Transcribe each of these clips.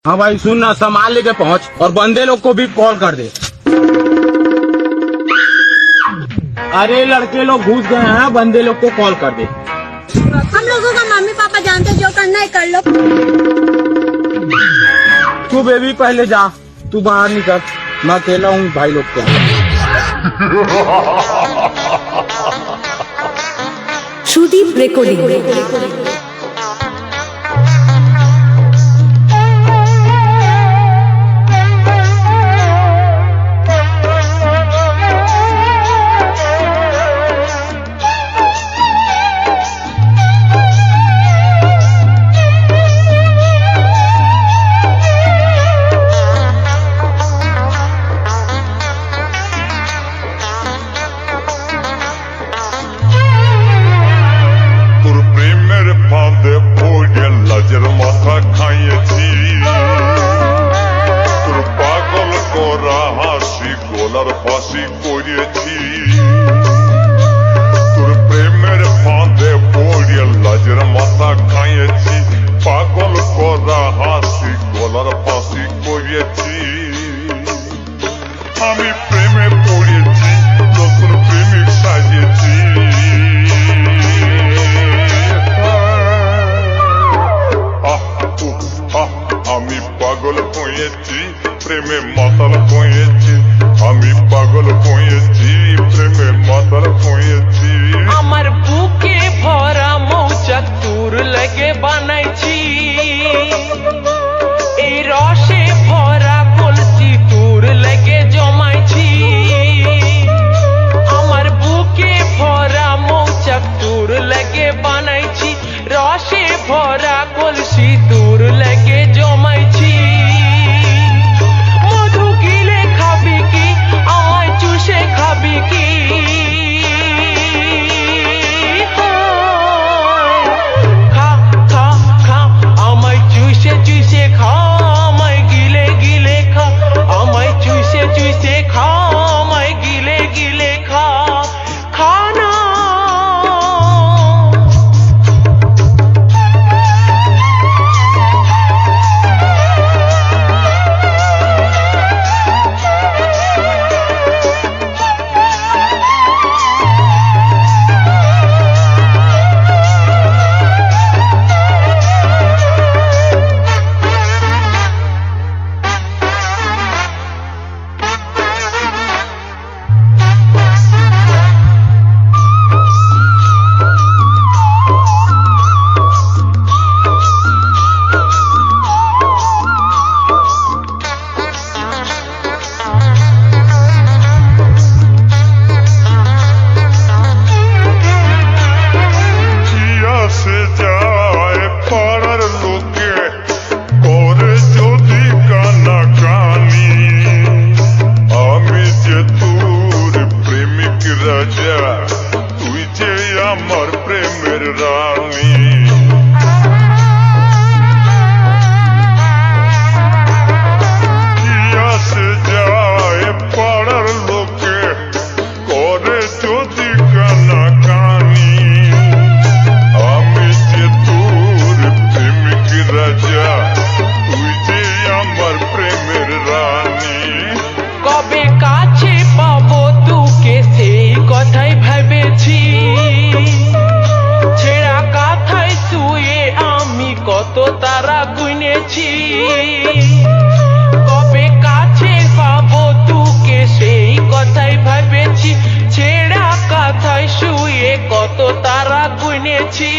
हाँ भाई सुन ना, सामान लेके पहुंच और बंदे लोग को भी कॉल कर दे। अरे लड़के लोग घुस गए हैं, बंदे लोग को कॉल कर दे। हम लोगों का मम्मी पापा जानते, जो करना है कर लो। तू बेबी पहले जा, तू बाहर निकल, मैं अकेला हूँ भाई लोग के। श्रुदीप रेकॉर्डिंग। মাথা খাইয়েছি তোর পাগল করা হাসি গলার ফাঁসি করিয়েছি তোর প্রেমের ফাঁদে পড়িয়ে লাজের মাথা খাইয়েছি পাগল করা হাসি গলার ফাঁসি করিয়েছি আমি প্রেমে পড়েছি নতুন প্রেমিক সাজিয়েছি আমি পাগল হয়েছি প্রেমে মাতাল হয়েছি আমি পাগল হয়েছি প্রেমে মাতাল হয়েছি আমার বুকে ভরা মৌচাক তোর লাগে বানাইছি এই রসে ভরা কলসি তোর লাগে জমাইছি আমার বুকে ভরা মৌচাক তোর লাগে বানাইছি রসে ভরা কলসি তোর লাগে জমাইছি মধু গিলে খাবি কি আমায় চুষে খাবি কি খা খা খা আমায় চুষে চুষে খা আমায় গিলে গিলে খা আমায় চুষে চুষে খা আমায় গিলে গিলে খা খা না তুই যে আমার প্রেমের রানী কি আসে যায় পাড়ার লোকে করে যদি কানা কানি আমি যে তোর প্রেমিক রাজা তুই যে আমার প্রেমের রানী কবে কাছে পাবো তোকে সেই কথাই ভেবেছি ছেঁড়া কাঁথায় শুয়ে আমি কত তারা গুনেছি কবে কাছে পাবো তোকে সেই কথাই ভেবেছি ছেঁড়া কাঁথায় শুয়ে কত তারা গুনেছি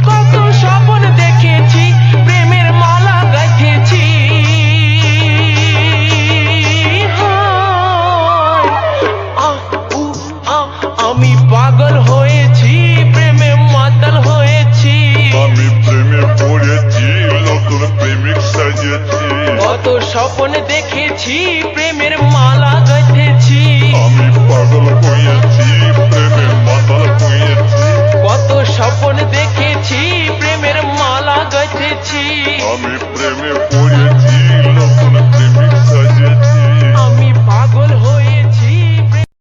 কত স্বপ্ন দেখেছি প্রেমের মালা গাঁথেছি আমি পাগল হয়েছি প্রেমে মাতাল হয়েছি আমি প্রেমে পড়েছি নতুন প্রেমিক সাজিয়েছি কত স্বপ্ন দেখেছি প্রেমের মালা গাঁথেছি আমি পাগল হয়েছি প্রেম